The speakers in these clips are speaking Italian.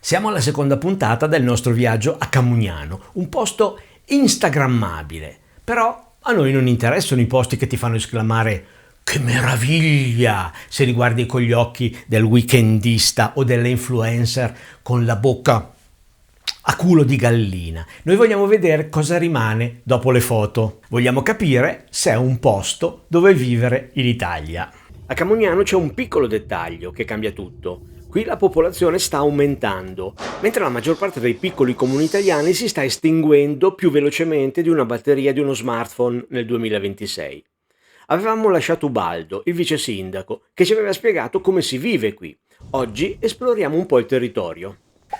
Siamo alla seconda puntata del nostro viaggio a Camugnano, un posto instagrammabile. Però a noi non interessano i posti che ti fanno esclamare "che meraviglia!" se li guardi con gli occhi del weekendista o dell'influencer con la bocca a culo di gallina. Noi vogliamo vedere cosa rimane dopo le foto. Vogliamo capire se è un posto dove vivere in Italia. A Camugnano c'è un piccolo dettaglio che cambia tutto. Qui la popolazione sta aumentando, mentre la maggior parte dei piccoli comuni italiani si sta estinguendo più velocemente di una batteria di uno smartphone nel 2026. Avevamo lasciato Ubaldo, il vice sindaco, che ci aveva spiegato come si vive qui. Oggi esploriamo un po' il territorio.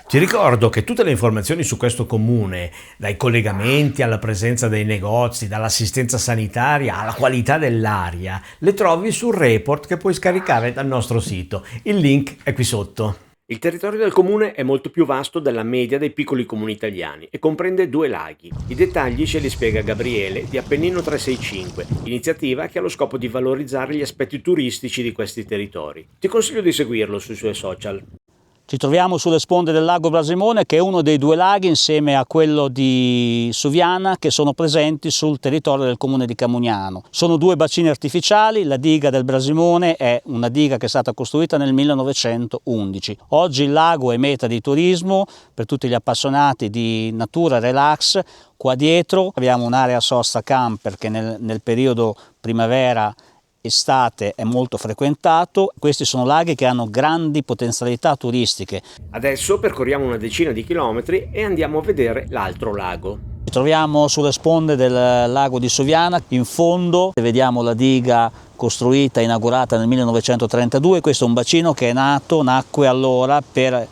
Ti ricordo che tutte le informazioni su questo comune, dai collegamenti alla presenza dei negozi, dall'assistenza sanitaria alla qualità dell'aria, le trovi sul report che puoi scaricare dal nostro sito. Il link è qui sotto. Il territorio del comune è molto più vasto della media dei piccoli comuni italiani e comprende 2 laghi. I dettagli ce li spiega Gabriele di Appennino 365, iniziativa che ha lo scopo di valorizzare gli aspetti turistici di questi territori. Ti consiglio di seguirlo sui suoi social. Ci troviamo sulle sponde del lago Brasimone, che è uno dei 2 laghi insieme a quello di Suviana che sono presenti sul territorio del comune di Camugnano. Sono 2 bacini artificiali. La diga del Brasimone è una diga che è stata costruita nel 1911. Oggi il lago è meta di turismo per tutti gli appassionati di natura e relax. Qua dietro abbiamo un'area sosta camper che nel periodo primavera estate è molto frequentato. Questi sono laghi che hanno grandi potenzialità turistiche. Adesso percorriamo una decina di chilometri e andiamo a vedere l'altro lago. Ci troviamo sulle sponde del lago di Suviana, in fondo vediamo la diga costruita e inaugurata nel 1932. Questo è un bacino che nacque allora per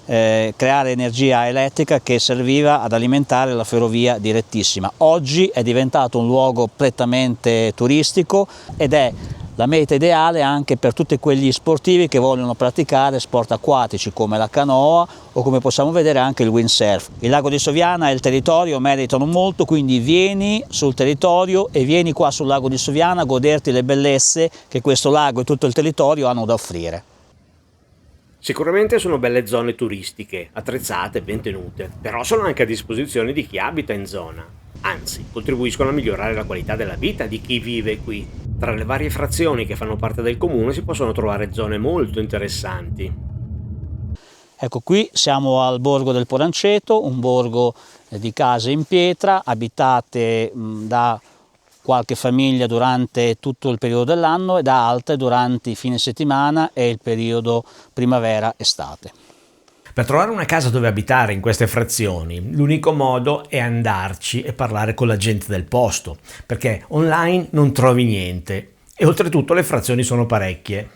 creare energia elettrica che serviva ad alimentare la ferrovia direttissima. Oggi è diventato un luogo prettamente turistico ed è la meta ideale anche per tutti quegli sportivi che vogliono praticare sport acquatici come la canoa o, come possiamo vedere, anche il windsurf. Il lago di Suviana e il territorio meritano molto, quindi vieni sul territorio e vieni qua sul lago di Suviana a goderti le bellezze che questo lago e tutto il territorio hanno da offrire. Sicuramente sono belle zone turistiche, attrezzate e ben tenute, però sono anche a disposizione di chi abita in zona. Anzi, contribuiscono a migliorare la qualità della vita di chi vive qui. Tra le varie frazioni che fanno parte del comune si possono trovare zone molto interessanti. Ecco, qui siamo al borgo del Poranceto, un borgo di case in pietra, abitate da qualche famiglia durante tutto il periodo dell'anno e da altre durante i fine settimana e il periodo primavera-estate. Per trovare una casa dove abitare in queste frazioni, l'unico modo è andarci e parlare con la gente del posto, perché online non trovi niente e oltretutto le frazioni sono parecchie.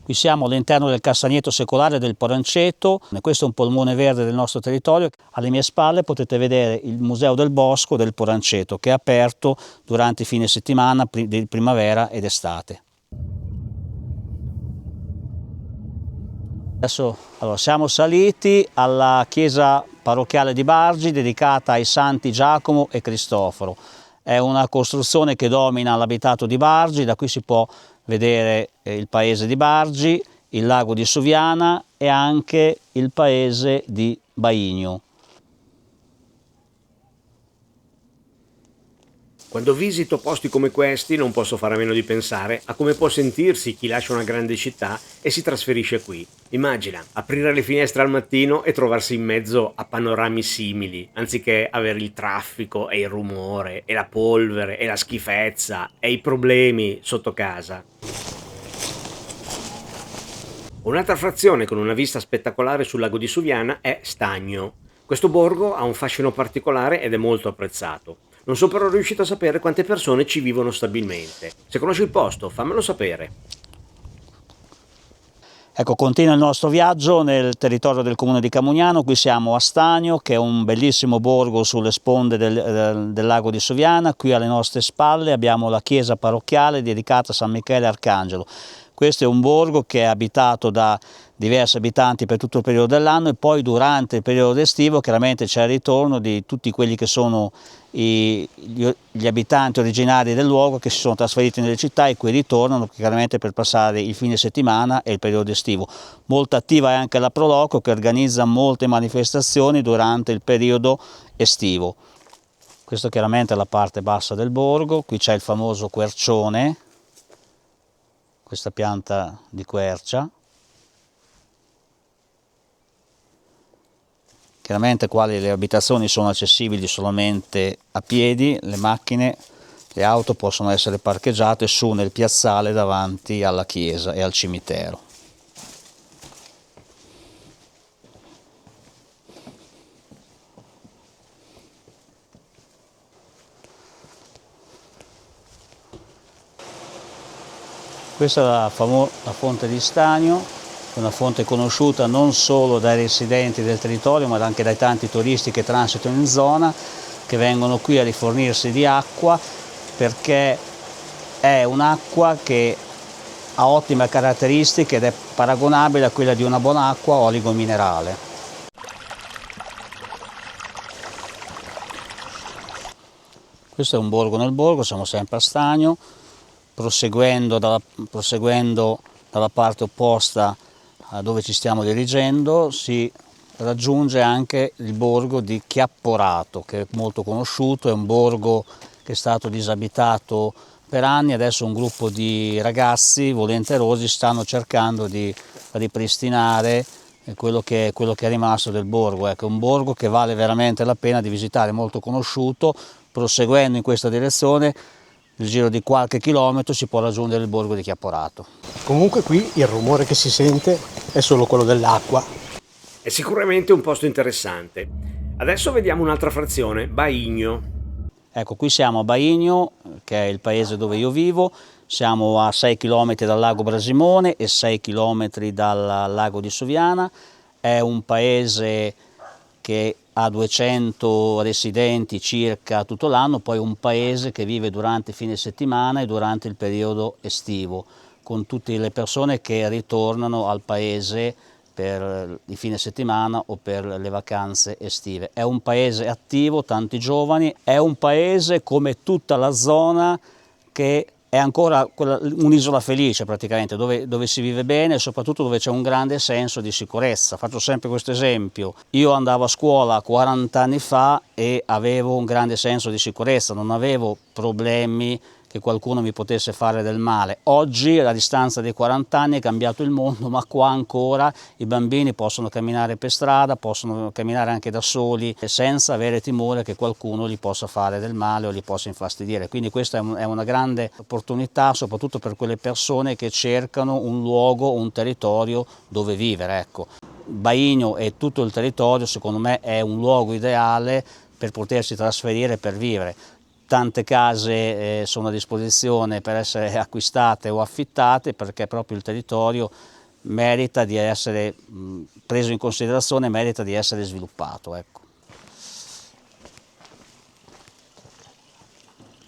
Qui siamo all'interno del castagneto secolare del Poranceto, questo è un polmone verde del nostro territorio. Alle mie spalle potete vedere il Museo del Bosco del Poranceto, che è aperto durante i fine settimana di primavera ed estate. Adesso siamo saliti alla chiesa parrocchiale di Bargi, dedicata ai santi Giacomo e Cristoforo. È una costruzione che domina l'abitato di Bargi. Da qui si può vedere il paese di Bargi, il lago di Suviana e anche il paese di Baigno. Quando visito posti come questi non posso fare a meno di pensare a come può sentirsi chi lascia una grande città e si trasferisce qui. Immagina aprire le finestre al mattino e trovarsi in mezzo a panorami simili, anziché avere il traffico e il rumore e la polvere e la schifezza e i problemi sotto casa. Un'altra frazione con una vista spettacolare sul lago di Suviana è Stagno. Questo borgo ha un fascino particolare ed è molto apprezzato. Non sono però riuscito a sapere quante persone ci vivono stabilmente. Se conosci il posto, fammelo sapere. Ecco, continua il nostro viaggio nel territorio del comune di Camugnano. Qui siamo a Stagno, che è un bellissimo borgo sulle sponde del lago di Suviana. Qui alle nostre spalle abbiamo la chiesa parrocchiale dedicata a San Michele Arcangelo. Questo è un borgo che è abitato da diversi abitanti per tutto il periodo dell'anno, e poi durante il periodo estivo chiaramente c'è il ritorno di tutti quelli che sono gli abitanti originari del luogo, che si sono trasferiti nelle città e qui ritornano chiaramente per passare il fine settimana e il periodo estivo. Molto attiva è anche la Proloco, che organizza molte manifestazioni durante il periodo estivo. Questa chiaramente è la parte bassa del borgo, qui c'è il famoso quercione, questa pianta di quercia. Chiaramente qua le abitazioni sono accessibili solamente a piedi, le macchine, le auto possono essere parcheggiate su nel piazzale davanti alla chiesa e al cimitero. Questa è la fonte di Stagno, una fonte conosciuta non solo dai residenti del territorio ma anche dai tanti turisti che transitano in zona, che vengono qui a rifornirsi di acqua, perché è un'acqua che ha ottime caratteristiche ed è paragonabile a quella di una buona acqua oligominerale. Questo è un borgo nel borgo, siamo sempre a Stagno. Proseguendo dalla parte opposta a dove ci stiamo dirigendo si raggiunge anche il borgo di Chiapporato, che è molto conosciuto, è un borgo che è stato disabitato per anni. Adesso un gruppo di ragazzi volenterosi stanno cercando di ripristinare quello che è rimasto del borgo. Ecco, è un borgo che vale veramente la pena di visitare, molto conosciuto. Proseguendo in questa direzione, nel giro di qualche chilometro si può raggiungere il borgo di Chiapporato. Comunque qui il rumore che si sente è solo quello dell'acqua. È sicuramente un posto interessante. Adesso vediamo un'altra frazione, Baigno. Ecco, qui siamo a Baigno, che è il paese dove io vivo. Siamo a 6 km dal lago Brasimone e 6 km dal lago di Soviana. È un paese che ha 200 residenti circa tutto l'anno, poi un paese che vive durante il fine settimana e durante il periodo estivo, con tutte le persone che ritornano al paese per il fine settimana o per le vacanze estive. È un paese attivo, tanti giovani, è un paese come tutta la zona che è ancora un'isola felice praticamente, dove si vive bene e soprattutto dove c'è un grande senso di sicurezza. Faccio sempre questo esempio: io andavo a scuola 40 anni fa e avevo un grande senso di sicurezza, non avevo problemi che qualcuno mi potesse fare del male. Oggi, a distanza dei 40 anni, è cambiato il mondo, ma qua ancora i bambini possono camminare per strada, possono camminare anche da soli, senza avere timore che qualcuno gli possa fare del male o li possa infastidire. Quindi questa è una grande opportunità, soprattutto per quelle persone che cercano un luogo, un territorio dove vivere. Ecco. Baigno e tutto il territorio, secondo me, è un luogo ideale per potersi trasferire, per vivere. Tante case sono a disposizione per essere acquistate o affittate, perché proprio il territorio merita di essere preso in considerazione, merita di essere sviluppato. Ecco.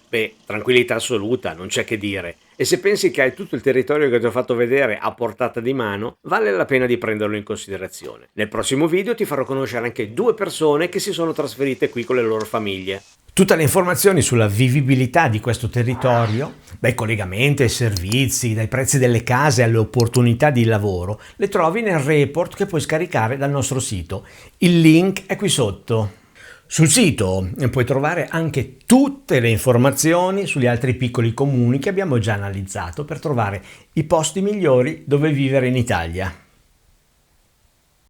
Beh, tranquillità assoluta, non c'è che dire. E se pensi che hai tutto il territorio che ti ho fatto vedere a portata di mano, vale la pena di prenderlo in considerazione. Nel prossimo video ti farò conoscere anche 2 persone che si sono trasferite qui con le loro famiglie. Tutte le informazioni sulla vivibilità di questo territorio, dai collegamenti ai servizi, dai prezzi delle case alle opportunità di lavoro, le trovi nel report che puoi scaricare dal nostro sito. Il link è qui sotto. Sul sito puoi trovare anche tutte le informazioni sugli altri piccoli comuni che abbiamo già analizzato per trovare i posti migliori dove vivere in Italia.